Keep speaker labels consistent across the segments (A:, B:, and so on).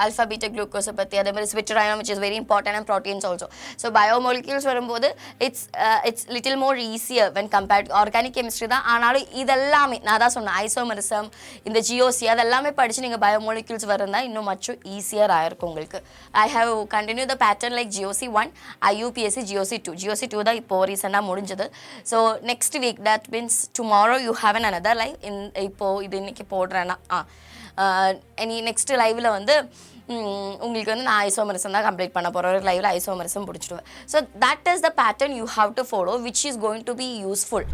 A: alpha beta glucose பத்தி அதே மாதிரி switterion which is very important and proteins also. So biomolecules வரும்போது it's little more easier when compared to organic chemistry தான். ஆனாலும் இதெல்லாமே நான் தான் சொன்னேன் isomerism இந்த GOC அதெல்லாமே படிச்சு நீங்க biomolecules வரந்தா இன்னும் மச்சும் ஈஸியர் ஆயிருக்கும் உங்களுக்கு. I have continued the pattern like GOC1, IUPAC, GOC2. GOC2 தான் இப்போ ரீசெண்டா முடிஞ்சது. So next week that means tomorrow you have another live in இப்போ இது இன்னைக்கு போடுறேன்னா நெக்ஸ்ட் லைவ்ல வந்து உங்களுக்கு வந்து நான் ஐசோமரிசம் தான் கம்ப்ளீட் பண்ண போகிறேன் ஒரு லைவ்ல ஐசோமரிசம் முடிச்சிடுவேன். So that is the pattern you have to follow which is going to be useful.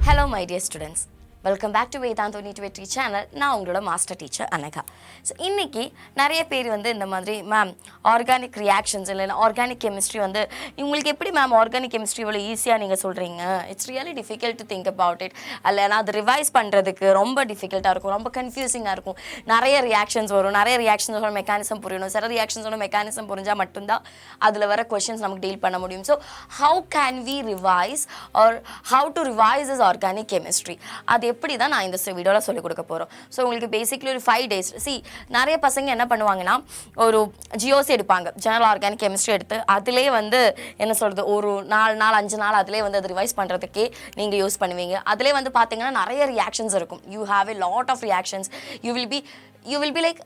A: Hello my dear students, welcome back to Vedantu NEET Vetri channel. நான் உங்களோட மாஸ்டர் டீச்சர் அனகா. ஸோ இன்றைக்கி நிறைய பேர் வந்து இந்த மாதிரி மேம் ஆர்கானிக் ரியாக்ஷன்ஸ் இல்லைன்னா ஆர்கானிக் கெமிஸ்ட்ரி வந்து உங்களுக்கு எப்படி மேம் ஆர்கானிக் கெமிஸ்ட்ரி இவ்வளோ ஈஸியாக நீங்கள் சொல்கிறீங்க, it's really difficult to think about it, இல்லைனா அது ரிவைஸ் பண்ணுறதுக்கு ரொம்ப டிஃபிகல்ட்டாக இருக்கும், ரொம்ப கன்ஃபியூசிங்காக இருக்கும், நிறைய ரியாக்ஷன்ஸ் வரும், நிறைய ரியாக்ஷன்ஸோட மெக்கானிசம் புரியணும், சில ரியாக்ஷன்ஸோட மெக்கானிசம் புரிஞ்சால் மட்டும்தான் அதில் வர கொஷின்ஸ் நமக்கு டீல் பண்ண முடியும். So how can we revise or how to revise is organic chemistry, அது எப்படி தான் நான் இந்த வீடியோவில் சொல்லிக் கொடுக்க போகிறோம். ஸோ உங்களுக்கு பேசிக்லி ஒரு 5 days நிறைய பசங்க என்ன பண்ணுவாங்கன்னா ஒரு ஜியோசி எடுப்பாங்க, ஜெனரல் ஆர்கானிக் கெமிஸ்ட்ரி எடுத்து அதிலே வந்து என்ன சொல்கிறது ஒரு 4 நாள் 5 நாள் அதிலே வந்து அது ரிவைஸ் பண்ணுறதுக்கே நீங்கள் யூஸ் பண்ணுவீங்க. அதிலே வந்து பார்த்தீங்கன்னா நிறைய ரியாக்ஷன்ஸ் இருக்கும். You have a lot of reactions. You will be like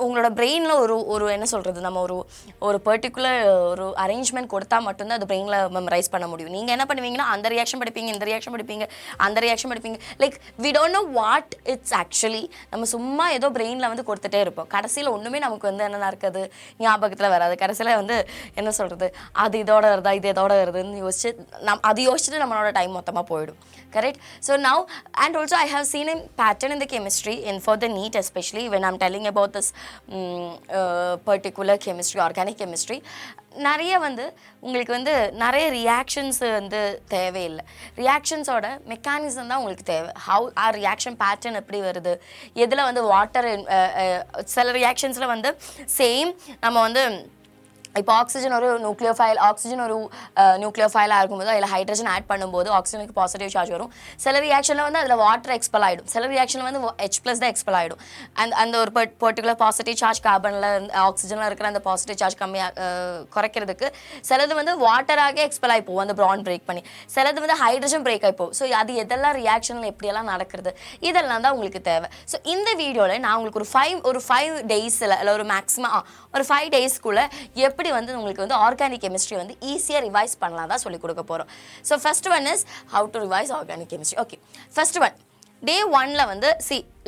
A: உங்களோட பிரெயினில் ஒரு என்ன சொல்கிறது நம்ம ஒரு பர்டிகுலர் ஒரு அரேஞ்ச்மெண்ட் கொடுத்தா மட்டும்தான் அது பிரெயினில் மெமரைஸ் பண்ண முடியும். நீங்கள் என்ன பண்ணுவீங்கன்னா அந்த ரியாக்ஷன் படிப்பீங்க, இந்த ரியாக்ஷன் படிப்பீங்க, அந்த ரியாக்ஷன் படிப்பீங்க, like we don't know what it's actually. நம்ம சும்மா ஏதோ பிரெயினில் வந்து கொடுத்துட்டே இருப்போம். கடைசியில் ஒன்றுமே நமக்கு வந்து என்னென்ன இருக்குது ஞாபகத்தில் வராது. கடைசியில் வந்து என்ன சொல்கிறது அது இதோட வருதா இது இதோட வருதுன்னு அது யோசிச்சுட்டு நம்மளோட டைம் மொத்தமாக போயிடும். Correct? So now, and also I have seen a pattern in the chemistry and for the NEET especially when I'm telling about this particular chemistry, organic chemistry, நிறைய வந்து உங்களுக்கு வந்து நிறைய ரியாக்ஷன்ஸ் வந்து தேவையில்லை. ரியாக்ஷன்ஸோட மெக்கானிசம் தான் உங்களுக்கு தேவை. ஹவு ஆர் ரியாக்ஷன் பேட்டர்ன் எப்படி வருது, எதில் வந்து வாட்டர் சில ரியாக்ஷன்ஸில் வந்து சேம் நம்ம வந்து இப்போ ஆக்சிஜன் ஒரு நியூக்ளியோஃபைல், ஆக்சிஜன் ஒரு நியூக்ளியோஃபைலாக இருக்கும்போது அதில் ஹைட்ரஜன் ஆட் பண்ணும்போது ஆக்சிஜனுக்கு பாசிட்டிவ் சார்ஜ் வரும். சில ரியாக்ஷனில் வந்து அதில் வாட்டர் எக்ஸ்பெல் ஆகிடும், சில ரியாக்ஷனில் வந்து H+ தான் எக்ஸ்பெல் ஆகிடும். அந்த ஒரு பர்டிகுலர் பாசிட்டிவ் சார்ஜ் கார்பனில் ஆக்சிஜனில் இருக்கிற அந்த பாசிட்டிவ் சார்ஜ் குறைக்கிறதுக்கு சிலது வந்து வாட்டராகவே எக்ஸ்பெல் ஆகி போகும் அந்த பாண்ட் பிரேக் பண்ணி, சிலது வந்து ஹைட்ரஜன் பிரேக் ஆகி போகும். ஸோ அது எதெல்லாம் ரியாக்ஷனில் எப்படியெல்லாம் நடக்கிறது இதெல்லாம் தான் உங்களுக்கு தேவை. ஸோ இந்த வீடியோவில் நான் உங்களுக்கு ஒரு 5 daysல இல்லை ஒரு மேக்ஸிமம் ஒரு 5 daysக்குள்ளே எப்படி வந்து உங்களுக்கு வந்து ஆர்கானிக் கெமிஸ்ட்ரி வந்து ஈஸியாக ரிவைஸ் பண்ணலாம் தான் சொல்லிக் கொடுக்க போகிறோம். So first one is how to revise organic chemistry. Okay, first one day 1ல வந்து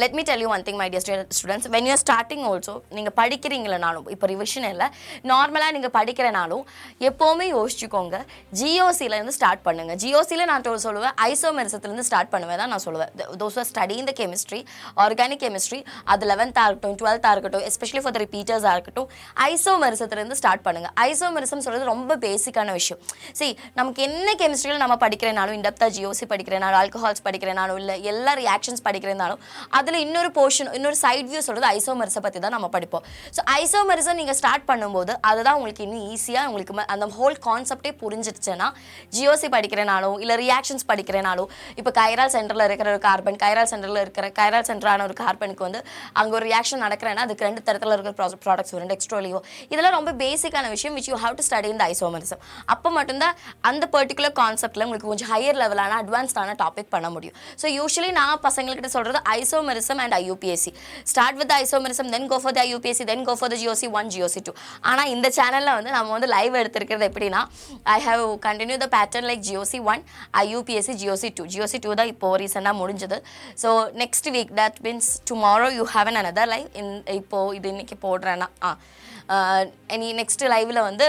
A: let me tell you one thing my dear students, when you are starting also நீங்கள் படிக்கிறீங்களனாலும் இப்போ ரிவிஷன் இல்லை நார்மலாக நீங்கள் படிக்கிறனாலும் எப்போவுமே யோசிச்சுக்கோங்க ஜிஓசிலேருந்து ஸ்டார்ட் பண்ணுங்கள். ஜிஓசியில் நான் சொல்லுவேன் ஐசோமெரிசத்துலேருந்து ஸ்டார்ட் பண்ணுவேன் தான் நான் சொல்லுவேன். தோஸ் ஆர் ஸ்டடி இந்த கெமிஸ்ட்ரி ஆர்கானிக் கெமிஸ்ட்ரி, அது 11th இருக்கட்டும் 12th இருக்கட்டும் எஸ்பெஷலி ஃபார் த ரிப்பீட்டர்ஸாக இருக்கட்டும் ஐசோமெரிசத்துலேருந்து ஸ்டார்ட் பண்ணுங்கள். ஐசோமெரிசம் சொல்கிறது ரொம்ப பேசிக்கான விஷயம். நமக்கு என்ன கெமிஸ்ட்ரியில் நம்ம படிக்கிறனாலும் இன்டெப்த்தாக ஜிஓசி படிக்கிறனாலும் ஆல்கஹால்ஸ் படிக்கிறனாலும் இல்லை எல்லா ரியாக்ஷன்ஸ் படிக்கிறனாலும் அதில் இன்னொரு போர்ஷன் இன்னொரு சைட் வியூ சொல்கிறது ஐசோமரிசை பற்றி தான் நம்ம படிப்போம். ஸோ ஐசோமரிசம் நீங்கள் ஸ்டார்ட் பண்ணும்போது அதுதான் உங்களுக்கு இன்னும் ஈஸியாக உங்களுக்கு அந்த ஹோல் கான்செப்டே புரிஞ்சிடுச்சுன்னா ஜிஓசி படிக்கிறனாலும் இல்லை ரியாக்ஷன்ஸ் படிக்கிறனாலும் இப்போ கைரால் சென்டரில் இருக்கிற ஒரு கார்பன் கைரால் சென்டரான ஒரு கார்பனுக்கு வந்து அங்கே ஒரு ரியாக்ஷன் நடக்கிறேன்னா அதுக்கு 2 தரத்தில் இருக்கிற ப்ராடக்ட்ஸ் வரும் எக்ஸ்ட்ரோலியோ. இதெல்லாம் ரொம்ப பேசிக்கான விஷயம் which you have to study இந்த ஐசோமரிசம். அப்போ மட்டும்தான் அந்த பர்டிகுலர் கான்செப்டில் உங்களுக்கு கொஞ்சம் ஹையர் லெவலான அட்வான்ஸ்டான டாபிக் பண்ண முடியும். ஸோ யூஸ்வலி நான் பசங்கள்கிட்ட சொல்கிறது isomerism and IUPAC. Start with the isomerism, then go for the IUPAC, then go for the GOC1, GOC2. ஆனால் இந்த சேனலில் வந்து நம்ம வந்து லைவ் எடுத்திருக்கிறது எப்படின்னா I have continued the pattern like GOC1, IUPAC, GOC2. GOC2 தான் இப்போ ரீசெண்டாக முடிஞ்சது. So next week that means tomorrow you have another live இப்போ இது இன்னைக்கு போடுறேன்னா நெக்ஸ்ட் லைவில் வந்து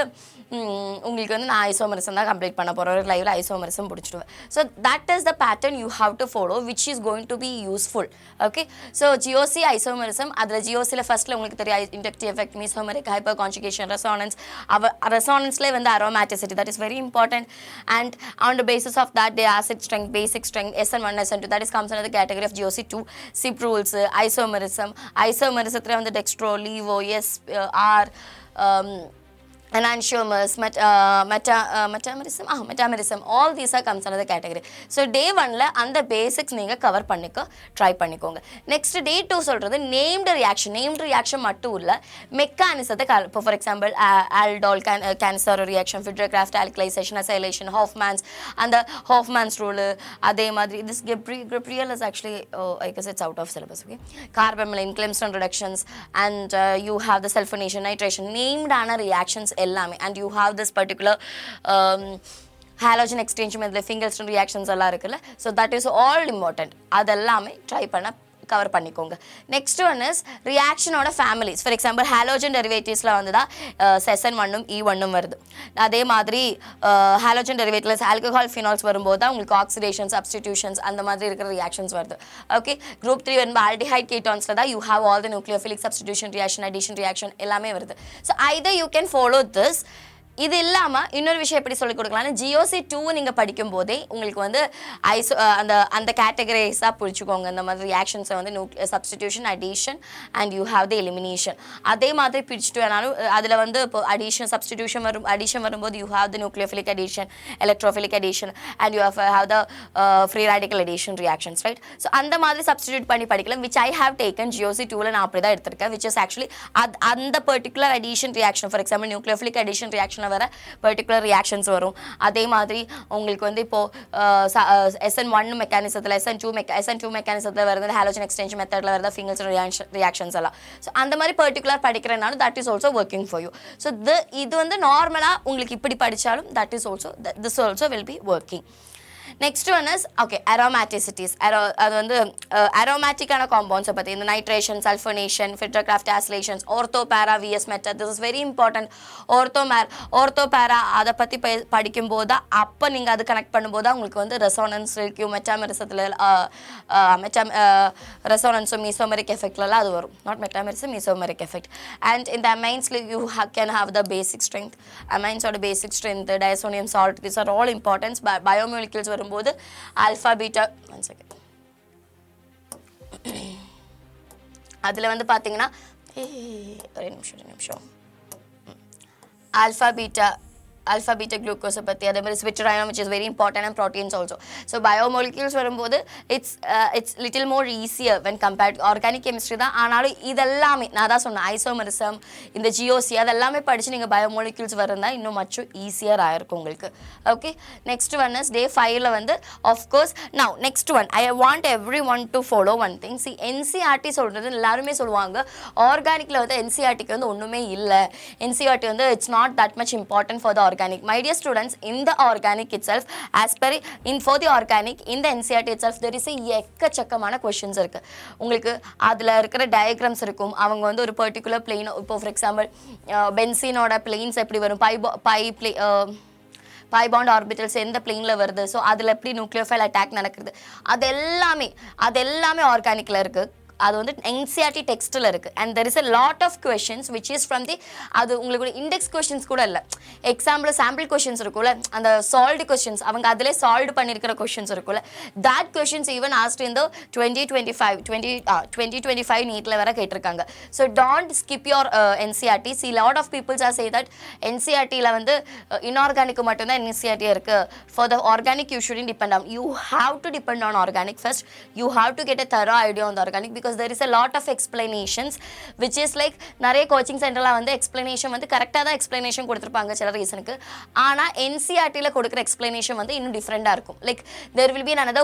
A: உங்களுக்கு வந்து நான் ஐசோமரிசம் தான் கம்ப்ளீட் பண்ண போகிறேன் ஒரு லைவில் ஐசோமரிசம் முடிச்சிடுவேன். So that is the pattern you have to follow which is going to be useful. Okay, so GOC isomerism அதில் ஜிஓசியில் ஃபஸ்ட்டில் உங்களுக்கு தெரியும் inductive effect, mesomeric, hyper conjugation, resonance. ரெசோனன்ஸ்லேயே வந்து aromaticity that is very important. And on the basis of that the acid strength, basic strength, SN1, SN2 that is comes under the category of GOC2. CIP rules, ஐசோமரிசத்தில் வந்து dextro, லீவோ, S R enantiomer, metamerism, all these are comes under the category. So day 1 la and the basics neenga cover pannikka try pannikonga. Next day 2 சொல்றது named reaction மட்டும் இல்ல mechanism for example aldol cancer reaction, Friedrich-Crafts alkylation, acylation, Hoffman's rule அதே மாதிரி this Gabriel is actually I guess it's out of syllabus. Okay, carbamylene, Clemson reductions, and you have the sulfonation, nitration, named ana reactions ellame, and you have this particular halogen exchange method, Finkelstein reactions alla irukku, so that is all important. adellame try panna cover பண்ணிக்கோங்க. next one is reaction ஓட families. for example halogen derivatives ல வந்துதா SN1 உம் E1 உம் வருது. அதே மாதிரி halogen derivatives alcohol phenols வரும்போது உங்களுக்கு oxidation substitutions அந்த மாதிரி இருக்கிற reactions வருது. okay, group 3 வந்து aldehyde ketones ல தான் you have all the nucleophilic substitution reaction, addition reaction எல்லாமே வருது. so either you can follow this. இது இல்லாம இன்னொரு விஷயம் எப்படி சொல்லி கொடுக்கலாம்னா GOC 2 நீங்க படிக்கும் போதே உங்களுக்கு வந்து அந்த கேட்டகரிஸா புரிச்சுக்கோங்க. இந்த மாதிரி ரியாக்ஷன்ஸை வந்து substitution, addition and you have the elimination. அதே மாதிரி பிரிச்சுட்டு வேணாலும் அதில் வந்து இப்போ அடிஷன் சப்ஸ்டிடியூஷன் அடிஷன் வரும்போது you have the nucleophilic addition, electrophilic addition and you have the free radical addition reactions, right? So அந்த மாதிரி சப்ஸ்டிடியூட் பண்ணி படிக்கலாம், which I have taken GOC 2ல நான் அப்படி தான் எடுத்திருக்கேன், விச் இஸ் ஆக்சுவலி அந்த particular addition reaction. For example nucleophilic addition reaction வர பர்டிகுலர் ரியாக்ஷன்ஸ் வரும். அதே மாதிரி உங்களுக்கு வந்து இப்போ SN1 மெக்கானிசத்துல SN2 மெக்கானிசத்துல வருது, ஹாலோஜன் எக்ஸ்சேஞ்ச் மெத்தட்ல வருது, ஃபிங்கல்ஸ்டன் ரியாக்ஷன்ஸ் எல்லாம். ஸோ அந்த மாதிரி பர்டிகுலர் படிக்கிறனால that is also working for you. So இது வந்து நார்மலா உங்களுக்கு இப்படி படிச்சாலும் that is also this also will be working. next one is okay aromaticities. அது வந்து aromaticana compounds பத்தி இந்த nitration, sulfonation, Friedrich-Crafts acylation, orthopara, VS method, this is very important. orthopara அத பத்தி படிக்கும்போது அப்ப நீங்க அது கனெக்ட் பண்ணும்போது உங்களுக்கு வந்து ரெசோனன்ஸ் இருக்கு, மெட்டாமெரிசத்துல ரெசோனன்ஸ் மெசோமெரிக் எஃபெக்ட்ல அது வரும், not metamerism, mesomeric effect. and in the amines you can have the basic strength, amines or basic strength, diazonium salt, these are all important. biomolecules வரும்போது ஆல்பா பீட்டா, ஒன் செகண்ட், அதில் வந்து பார்த்தீங்கன்னா ஒரு நிமிஷம் alpha beta குளுக்கோஸை பற்றி, அதே மாதிரி ஸ்விட்டரைனம் which is very important, and proteins also. so biomolecules வரும்போது it's little more easier when compared to organic chemistry தான். ஆனாலும் இதெல்லாமே நான் தான் சொன்னேன், ஐசோமெரிசம், இந்த GOC அதெல்லாமே படித்து நீங்கள் biomolecules வரந்தா இன்னும் மச்சும் ஈஸியர் ஆயிருக்கும் உங்களுக்கு. ஓகே, நெக்ஸ்ட் ஒன் இஸ் டே 5ல வந்து of course now next one I want everyone to follow one thing. see NCERT சொல்கிறது எல்லாருமே சொல்லுவாங்க ஆர்கானிக்கில் வந்து NCERTக்கு வந்து ஒன்றுமே இல்லை, NCERT வந்து it's not that much important for the organic. my dear students, in the organic itself, as per for the organic in the NCERT itself there is a எக்கச்சக்கமான questions இருக்கு. உங்களுக்கு அதுல இருக்கிற டயக்ராம்ஸ் இருக்கும், அவங்க வந்து ஒரு பர்டிகுலர் பிளேன், இப்போ ஃபார் எக்ஸாம்பிள் பென்சீனோட பிளேன்ஸ் எப்படி வரும், பை பாண்ட் ஆர்பிட்டல்ஸ் எந்த பிளேன்ல வருது, ஸோ அதில் எப்படி நியூக்ளியோஃபைல் அட்டாக் நடக்குது, அது எல்லாமே ஆர்கானிக்ல இருக்கு. அது வந்து NCERT டெக்ஸ்ட்ல இருக்கு. and there is a lot of questions which is from the அது உங்களுக்கு இண்டெக்ஸ் क्वेश्चंस கூட இல்ல, எக்ஸாம்பிள் சாம்பிள் क्वेश्चंस இருக்குல, அந்த சால்வ்ட் क्वेश्चंस அவங்க அதிலே சால்வ் பண்ணிருக்கிற क्वेश्चंस இருக்குல, that questions even asked in the 2025 NEETல வர கேட்டிருக்காங்க. so don't skip your NCERT. see lot of people are say that NCERTல வந்து inorganic மட்டும் தான் NCERT இருக்கு, for the organic you shouldn't depend on. you have to depend on organic first. you have to get a thorough idea on the organic because there is a lot of explanations which is like நிறைய coaching சென்டர்ல வந்து explanation வந்து கரெக்டா தான் explanation கொடுத்திருப்பாங்க சில ரீசனுக்கு, ஆனா NCERTல கொடுக்கிற எக்ஸ்பிளனேஷன் வந்து இன்னும் டிஃபரெண்டா இருக்கும். like there will be another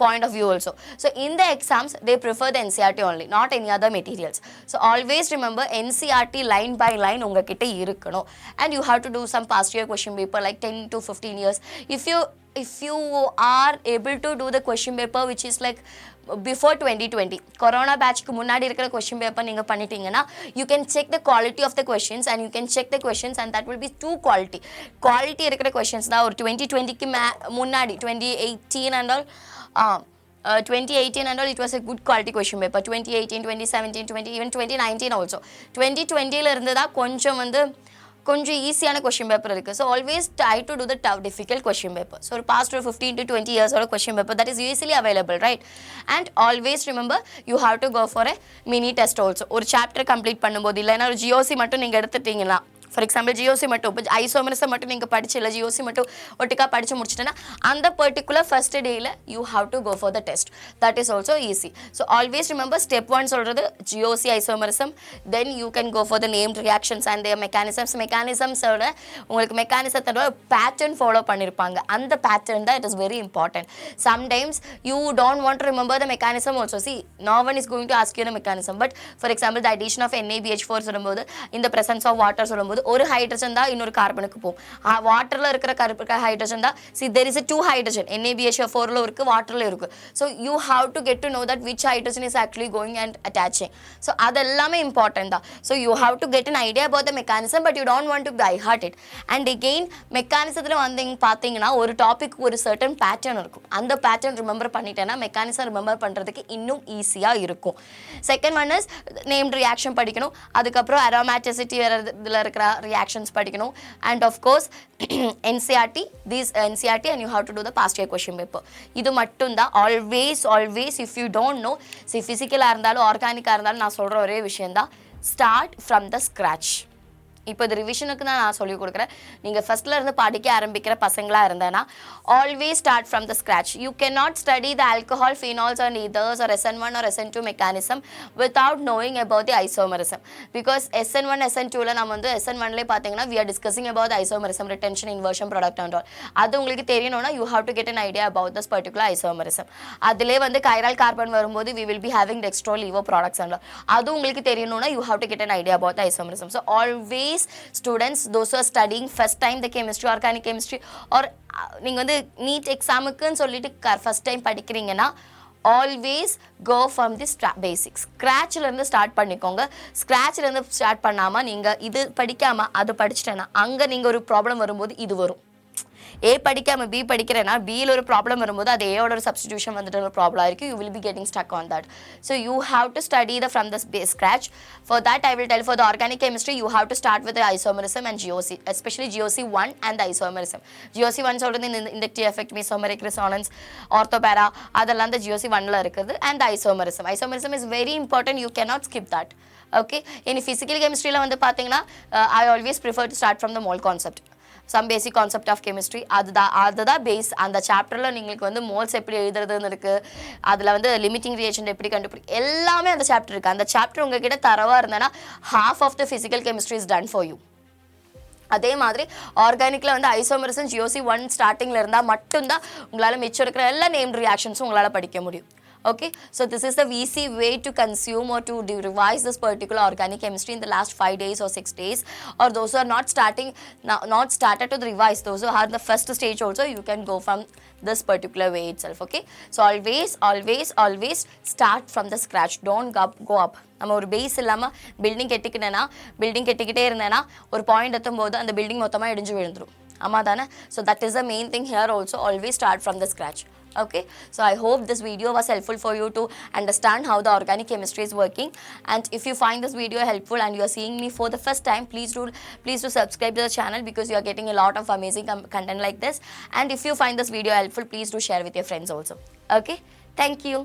A: point of view also. so in the exams they prefer the NCERT only, not any other materials. so always remember NCERT line by line உங்ககிட்ட இருக்கணும், and you have to do some past year question paper like 10 to 15 years. if you are able to do the question paper which is like before 2020 corona batch க்கு முன்னாடி இருக்கிற question paper நீங்க பண்ணிட்டீங்கன்னா you can check the quality of the questions and you can check the questions and that will be too quality இருக்கிற questions தான். ஒரு 2020 க்கு முன்னாடி 2018 and all 2018 and all it was a good quality question paper. 2018, 2017, 20 even 2019 also. 2020 ல இருந்து தான் கொஞ்சம் ஈஸியான கொஸ்டின் பேப்பர் இருக்குது. So always try to do the difficult question paper. So ஒரு பாஸ்ட் ஒரு 15 to 20 இயர்ஸோட question paper that is easily available, right? And always remember you have to go for a mini test also. ஒரு chapter complete பண்ணும்போது இல்லைன்னா ஒரு GOC மட்டும் நீங்கள் எடுத்துட்டீங்கன்னா ஃபார் எக்ஸாம்பிள் ஜியோசி மட்டும் இப்போ ஐசோமரஸை மட்டும் நீங்கள் படிச்சு இல்லை ஜியோசி மட்டும் ஒட்டுக்கா படித்து முடிச்சிட்டேன்னா அந்த பர்டிகுலர் ஃபர்ஸ்ட் டேயில் you have to go for the test. That is also easy. So always remember step 1 சொல்கிறது GOC isomerism, then you can go for the named reactions and their மெக்கானிசம்ஸோட உங்களுக்கு மெக்கானிசத்தோட பேட்டர்ன் ஃபாலோ பண்ணியிருப்பாங்க. அந்த pattern தான் it is very important. Sometimes you don't want to remember the mechanism also. See no one is going to ask you the mechanism, but for example the addition of NaBH4 சொல்லும்போது in the presence of water சொல்லும்போது ஒரு hydrogen தான் இன்னொரு கார்பனுக்கு போகும். வாட்டர்ல இருக்கிற hydrogen தான் see there is a two hydrogen NaBH4ல இருக்கு வாட்டர்ல இருக்கு. so you have to get to know that which hydrogen is actually going and attaching. so அதெல்லாமே important தான். so you have to get an idea about the mechanism but you don't want to by heart it. and again மெக்கானிசத்துல வந்தீங்க பாத்தீங்கன்னா ஒரு topic ஒரு certain pattern இருக்கும். அந்த pattern remember பண்ணிட்டேன்னா mechanism remember பண்றதுக்கு இன்னும் ஈஸியா இருக்கும். Second one is named reaction படிக்கணும். அதுக்கப்புறம் அரோமேட்டிசிட்டி இதில் இருக்கிற ரியாக்ஷன்ஸ் படிக்கணும். And of course NCERT NCERT and you have to do the past year question paper. இது மட்டும் தான். Always if you don't know ஃபிசிக்கலாக இருந்தாலும் ஆர்கானிக்காக இருந்தாலும் நான் சொல்கிற ஒரே விஷயம் தான், ஸ்டார்ட் ஃப்ரம் த ஸ்க்ராச். இப்போ இது ரிவிஷனுக்கு தான் நான் சொல்லிக் கொடுக்குறேன். நீங்கள் ஃபஸ்ட்டில் இருந்து படிக்க ஆரம்பிக்கிற பசங்களாக இருந்தேன்னா always start from the scratch. You can not study the alcohol, phenols and ethers or SN1 or SN2 mechanism without knowing about the isomerism. Because SN1 SN2ல நம்ம வந்து SN1லேயே பார்த்தீங்கன்னா we are discussing about isomerism, retention, inversion, product and all. அது உங்களுக்கு தெரியணும்னா you have to get an idea about this particular isomerism. அதிலே வந்து கைரால் கார்பன் வரும்போது we will be having dextro laevo products and all. அது உங்களுக்கு தெரியணும்னா you have to get an idea about the isomerism. So always students those who are studying first time the chemistry, organic chemistry or நீங்க வந்து NEET எக்ஸாமுக்குன்னு சொல்லிட்டு first time படிக்கிறீங்கன்னா always go from the basics. ஸ்க்ராட்ச்லேருந்து start பண்ணிக்கோங்க. ஸ்க்ராட்ச்லேருந்து start பண்ணாமல் நீங்கள் இது படிக்காமல் அது படிச்சிட்டேன்னா அங்கே நீங்கள் ஒரு ப்ராப்ளம் வரும்போது இது வரும். ஏ படிக்காமல் பி படிக்கிறேன்னா பியில் ஒரு ப்ராப்ளம் வரும்போது அது ஏயோட ஒரு சப்ஸ்டிடியூஷன் வந்துட்டு ஒரு ப்ராப்ளம் இருக்குது. You will be getting stuck on that. So you have to study the from the scratch. For that I will tell for the organic chemistry you have to start with isomerism and GOC, especially GOC 1 and the isomerism. GOC 1 சொல்கிறது இந்த inductive effect, mesomeric resonance, ortho para அதெல்லாம் the GOC 1ல இருக்குது. and the isomerism is very important. you cannot skip that. okay, in physical chemistry வந்து பார்த்தீங்கன்னா I always prefer to start from the mole concept, some basic concept of chemistry. அதுதான் base. அந்த சாப்டரில் നിങ്ങൾക്ക് வந்து moles எப்படி எழுதுறதுன்னு இருக்குது, அதில் வந்து லிமிட்டிங் ரியாக்ஷன் எப்படி கண்டுபிடிக்கும் எல்லாமே அந்த சாப்டர் இருக்குது. அந்த சாப்டர் உங்ககிட்ட தரவாக இருந்தேன்னா half of the physical chemistry is done for you. அதே மாதிரி ஆர்கானிக்கில் வந்து ஐசோமரிசம் GOC 1 ஸ்டார்டிங்கில் இருந்தால் மட்டும்தான் உங்களால் மிச்சம் இருக்கிற எல்லா நேம்ட் ரியாக்ஷன்ஸும் உங்களால் படிக்க முடியும். okay, so this is the easy way to consume or to revise this particular organic chemistry in the last 5 days or 6 days, or those who are not started to revise, those who are in the first stage also, you can go from this particular way itself. okay, so always start from the scratch. don't go up. நம்ம ஒரு base இல்லாமல் building கட்டிக்கிட்டே இருந்தேன்னா ஒரு point எத்தும்போது அந்த building மொத்தமாக இடிஞ்சு விழுந்துடும். ஆமாம் தானே? So that is the main thing here also. Always start from the scratch. okay, so I hope this video was helpful for you to understand how the organic chemistry is working. and if you find this video helpful and you are seeing me for the first time, please do subscribe to the channel because you are getting a lot of amazing content like this. and if you find this video helpful, please do share with your friends also. okay, thank you.